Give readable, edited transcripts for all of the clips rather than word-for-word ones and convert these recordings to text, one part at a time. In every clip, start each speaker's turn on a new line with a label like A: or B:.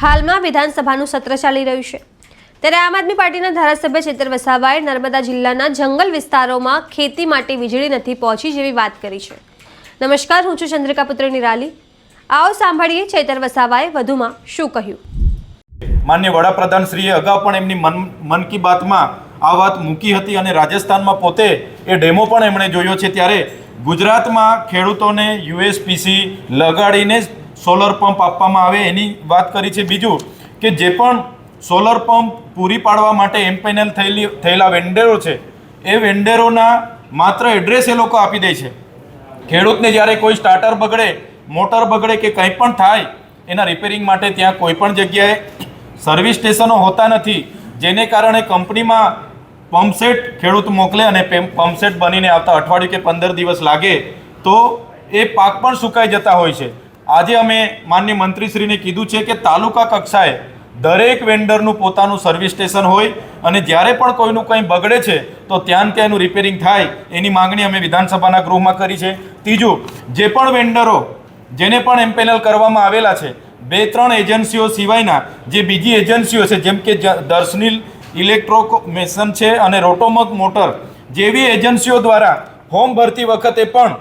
A: હાલમાં વિધાનસભાનું સત્ર ચાલી રહ્યું છે ત્યારે આમ આદમી પાર્ટીના ધારાસભ્ય ચેતર વસાવાએ નર્મદા જિલ્લાના જંગલ વિસ્તારોમાં ખેતી માટે વીજળી નથી પહોંચી જેવી વાત કરી છે। નમસ્કાર, હું છું ચંદ્રિકા પુત્ર નિરાલી। આવો સાંભળીએ ચેતર વસાવાએ વધુમાં શું કહ્યું।
B: માનનીય વડાપ્રધાન શ્રીએ અગાઉ પણ એમની મન કી બાતમાં આ વાત મૂકી હતી અને રાજસ્થાનમાં પોતે એ ડેમો પણ એમણે જોયો છે। ત્યારે ગુજરાતમાં ખેડૂતોને યુએસપીસી લગાડીને સોલર પંપ આપવામાં આવે એની વાત કરી છે। બીજું કે જે પણ સોલર પંપ પૂરી પાડવા માટે એમ્પેનલ થયેલા વેન્ડરો છે એ વેન્ડરોના માત્ર એડ્રેસ એ લોકો આપી દે છે। ખેડૂતને જ્યારે કોઈ સ્ટાર્ટર બગડે, મોટર બગડે કે કંઈ પણ થાય એના રિપેરિંગ માટે ત્યાં કોઈ પણ જગ્યાએ સર્વિસ સ્ટેશનો હોતા નથી, જેને કારણે કંપનીમાં પંપસેટ ખેડૂત મોકલે અને પંપસેટ બનીને આવતા અઠવાડિયું કે 15 દિવસ લાગે તો એ પાક પણ સુકાઈ જતા હોય છે। આજે અમે માનનીય મંત્રીશ્રીને કીધું છે કે તાલુકા કક્ષાએ દરેક વેન્ડરનું પોતાનું સર્વિસ સ્ટેશન હોય અને જ્યારે પણ કોઈનું કંઈ બગડે છે તો ત્યાંનું રિપેરિંગ થાય એની માંગણી અમે વિધાનસભાના ગૃહમાં કરી છે। ત્રીજું, જે પણ વેન્ડરો જેને પણ એમ્પેનલ કરવામાં આવેલા છે, 2-3 એજન્સીઓ સિવાયના જે બીજી એજન્સીઓ છે જેમ કે દર્શનીલ ઇલેક્ટ્રોમેશન છે અને રોટોમક મોટર જેવી એજન્સીઓ દ્વારા ફોર્મ ભરતી વખતે પણ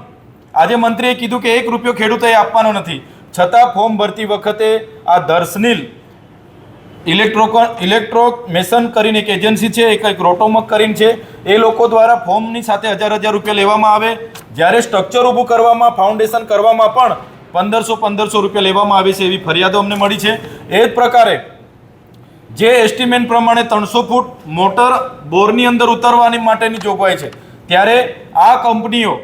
B: આજે મંત્રીએ કીધું કે 1 રૂપિયો ખેડૂતોએ આપવાનો નથી, છતાં ફોર્મ ભરતી વખતે આ દર્શનીલ ઇલેક્ટ્રોમેશન કરીને એક એજન્સી છે, એક રોટોમક કરીને છે, એ લોકો દ્વારા ફોર્મની સાથે 1000 રૂપિયા લેવામાં આવે। જ્યારે સ્ટ્રક્ચર ઊભું કરવામાં, ફાઉન્ડેશન કરવામાં પણ 1500 રૂપિયા લેવામાં આવે છે એવી ફરિયાદો અમને મળી છે। એ જ પ્રકારે જે એસ્ટિમેટ પ્રમાણે 300 ફૂટ મોટર બોરની અંદર ઉતરવાની માટેની જોગવાઈ છે, ત્યારે આ કંપનીઓ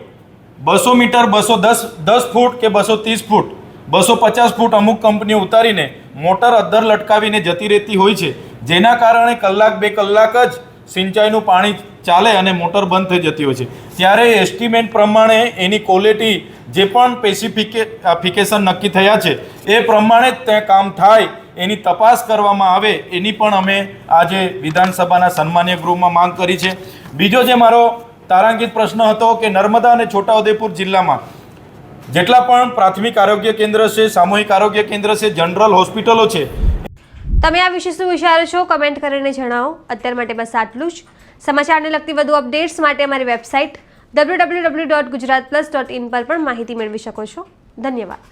B: 200 મીટર, 210 ફૂટ કે 230 ફૂટ, 250 ફૂટ અમુક કંપનીઓ ઉતારીને મોટર અદ્ધર લટકાવીને જતી રહેતી હોય છે, જેના કારણે 1-2 કલાક જ સિંચાઈનું પાણી ચાલે અને મોટર બંધ થઈ જતી હોય છે। ત્યારે એસ્ટિમેટ પ્રમાણે એની ક્વોલિટી જે પણ સ્પેસિફિકેશન નક્કી થયા છે એ પ્રમાણે જ તે કામ થાય એની તપાસ કરવામાં આવે એની પણ અમે આજે વિધાનસભાના સન્માનીય ગૃહમાં માંગ કરી છે। બીજો જે મારો તારાંકિત પ્રશ્ન હતો કે નર્મદા અને છોટાઉદેપુર જિલ્લામાં જેટલા પણ પ્રાથમિક આરોગ્ય કેન્દ્ર છે, સામૂહિક આરોગ્ય કેન્દ્ર છે, જનરલ હોસ્પિટલો છે,
A: તમે આ વિશે શું વિચારો છો કમેન્ટ કરીને જણાવો। અત્યાર માટે બસ આટલું જ। સમાચારને લગતી વધુ અપડેટ્સ માટે અમારી વેબસાઇટ www.gujaratplus.in પર પણ માહિતી મેળવી શકો છો। ધન્યવાદ।